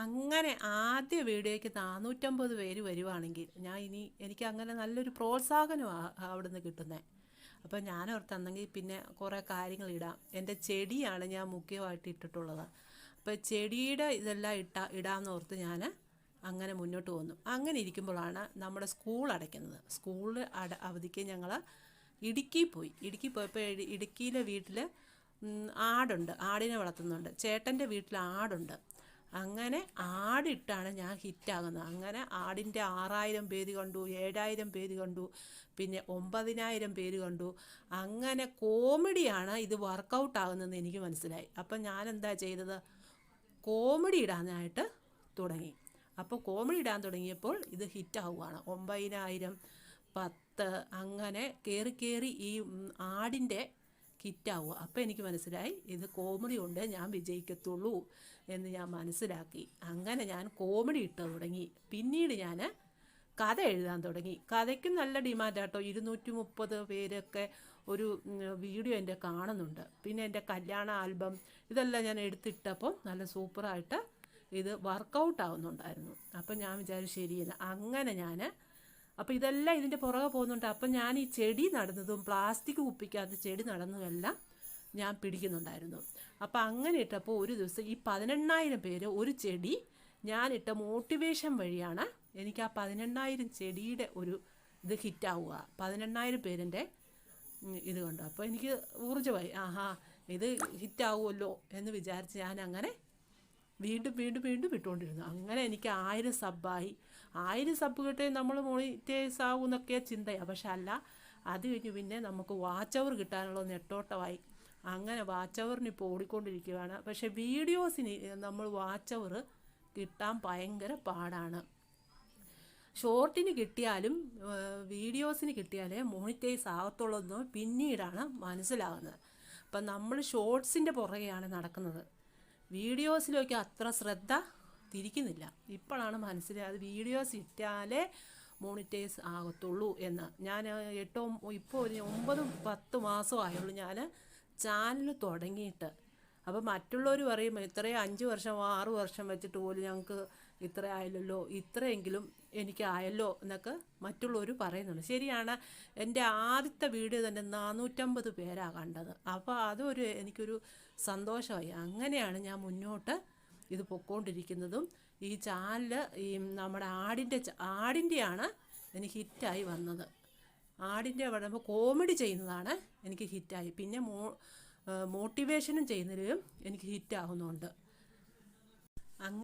അങ്ങനെ ആദ്യ വീഡിയോയ്ക്ക് 450 പേര് വരുവാണെങ്കിൽ എനിക്ക് അങ്ങനെ നല്ലൊരു പ്രോത്സാഹനമാണ് അവിടുന്ന് കിട്ടുന്നത്. അപ്പം ഞാൻ ഓർത്തെങ്കിൽ പിന്നെ കുറേ കാര്യങ്ങൾ ഇടാം. എൻ്റെ ചെടിയാണ് ഞാൻ മുഖ്യമായിട്ട് ഇട്ടിട്ടുള്ളത്. അപ്പോൾ ചെടിയുടെ ഇതെല്ലാം ഇടാമെന്ന് ഓർത്ത് ഞാൻ അങ്ങനെ മുന്നോട്ട് പോന്നു. അങ്ങനെ ഇരിക്കുമ്പോഴാണ് നമ്മുടെ സ്കൂൾ അടയ്ക്കുന്നത്. സ്കൂളിൽ അവധിക്ക് ഞങ്ങൾ ഇടുക്കി പോയപ്പോൾ ഇടുക്കിയിലെ വീട്ടിൽ ആടുണ്ട്, ആടിനെ വളർത്തുന്നുണ്ട്. ചേട്ടൻ്റെ വീട്ടിൽ ആടുണ്ട്. അങ്ങനെ ആടിട്ടാണ് ഞാൻ ഹിറ്റാകുന്നത്. അങ്ങനെ ആടിൻ്റെ 6000 പേര് കണ്ടു, 7000 പേര് കണ്ടു, പിന്നെ 9000 പേര് കണ്ടു. അങ്ങനെ കോമഡിയാണ് ഇത് വർക്കൗട്ട് ആകുന്നതെന്ന് എനിക്ക് മനസ്സിലായി. അപ്പം ഞാൻ എന്താ ചെയ്തത്, കോമഡി ഇടാനായിട്ട് തുടങ്ങി. അപ്പോൾ കോമഡി ഇടാൻ തുടങ്ങിയപ്പോൾ ഇത് ഹിറ്റാവുകയാണ്. 9000, 10 അങ്ങനെ കയറി ഈ ആടിൻ്റെ ഹിറ്റാവുക. അപ്പോൾ എനിക്ക് മനസ്സിലായി ഇത് കോമഡി കൊണ്ട് ഞാൻ വിജയിക്കത്തുള്ളൂ എന്ന് ഞാൻ മനസ്സിലാക്കി. അങ്ങനെ ഞാൻ കോമഡി ഇട്ട് തുടങ്ങി. പിന്നീട് ഞാൻ കഥ എഴുതാൻ തുടങ്ങി. കഥയ്ക്കും നല്ല ഡിമാൻഡാട്ടോ. 230 പേരൊക്കെ ഒരു വീഡിയോ എൻ്റെ കാണുന്നുണ്ട്. പിന്നെ എൻ്റെ കല്യാണ ആൽബം ഇതെല്ലാം ഞാൻ എടുത്തിട്ടപ്പോൾ നല്ല സൂപ്പറായിട്ട് ഇത് വർക്കൗട്ട് ആവുന്നുണ്ടായിരുന്നു. അപ്പം ഞാൻ വിചാരിച്ചു ശരിയല്ല. അങ്ങനെ അപ്പോൾ ഇതെല്ലാം ഇതിൻ്റെ പുറകെ പോകുന്നുണ്ട്. അപ്പം ഞാൻ ഈ ചെടി നടുന്നതും പ്ലാസ്റ്റിക് കുപ്പിക്കകത്ത് ചെടി നടുന്നതുമെല്ലാം ഞാൻ പിടിക്കുന്നുണ്ടായിരുന്നു. അപ്പോൾ അങ്ങനെ ഇട്ടപ്പോൾ ഒരു ദിവസം ഈ 18000 പേര് ഒരു ചെടി ഞാനിട്ട മോട്ടിവേഷൻ വഴിയാണ് എനിക്ക് ആ 18000 ചെടിയുടെ ഒരു ഇത് ഹിറ്റാവുക. 18000 പേരിൻ്റെ ഇത് കണ്ടു. അപ്പോൾ എനിക്ക് ഊർജ്ജമായി. ഇത് ഹിറ്റാവുമല്ലോ എന്ന് വിചാരിച്ച് ഞാൻ അങ്ങനെ വീണ്ടും ഇട്ടുകൊണ്ടിരുന്നു. അങ്ങനെ എനിക്ക് 1000 സബ്ബായി. 1000 സബ് കിട്ടേ നമ്മൾ മോണിറ്റൈസ് ആവും എന്നൊക്കെയാണ് ചിന്തയാണ്. പക്ഷെ അല്ല, അത് കഴിഞ്ഞ് പിന്നെ നമുക്ക് വാച്ച് അവർ കിട്ടാനുള്ള നെട്ടോട്ടമായി. അങ്ങനെ വാച്ച് അവറിന് ഇപ്പോൾ ഓടിക്കൊണ്ടിരിക്കുകയാണ്. പക്ഷേ വീഡിയോസിന് നമ്മൾ വാച്ച് അവർ കിട്ടാൻ ഭയങ്കര പാടാണ്. ഷോർട്ടിന് കിട്ടിയാലും വീഡിയോസിന് കിട്ടിയാലേ മോണിറ്റൈസ് ആകത്തുള്ളൂ പിന്നീടാണ് മനസ്സിലാകുന്നത്. അപ്പം നമ്മൾ ഷോർട്സിൻ്റെ പുറകെയാണ് നടക്കുന്നത്. വീഡിയോസിലേക്ക് അത്ര ശ്രദ്ധ തിരിക്കുന്നില്ല. ഇപ്പോഴാണ് മനസ്സിലായത് വീഡിയോസ് ഇട്ടാലേ മോണിറ്റൈസ് ആകത്തുള്ളൂ എന്ന്. ഞാൻ ഇപ്പോൾ ഒരു 9-10 മാസമായുള്ളൂ ഞാൻ ചാനൽ തുടങ്ങിയിട്ട്. അപ്പോൾ മറ്റുള്ളവർ പറയും ഇത്രയും 5 വർഷം 6 വർഷം വെച്ചിട്ട് പോലും ഞങ്ങൾക്ക് ഇത്ര ആയല്ലോ, ഇത്രയെങ്കിലും എനിക്ക് ആയല്ലോ എന്നൊക്കെ മറ്റുള്ളവർ പറയുന്നുണ്ട്. ശരിയാണ്. എൻ്റെ ആദ്യത്തെ വീഡിയോ തന്നെ 450 പേരാണ് കണ്ടത്. അപ്പോൾ അതൊരു എനിക്കൊരു സന്തോഷമായി. അങ്ങനെയാണ് ഞാൻ മുന്നോട്ട് ഇത് പൊയ്ക്കൊണ്ടിരിക്കുന്നതും. ഈ ചാനൽ ഈ നമ്മുടെ ആടിൻ്റെയാണ് എനിക്ക് ഹിറ്റായി വന്നത്. ആടിൻ്റെ പറയുമ്പോൾ കോമഡി ചെയ്യുന്നതാണ് എനിക്ക് ഹിറ്റായി. പിന്നെ മോട്ടിവേഷനും ചെയ്യുന്നതിലും എനിക്ക് ഹിറ്റാവുന്നുണ്ട്.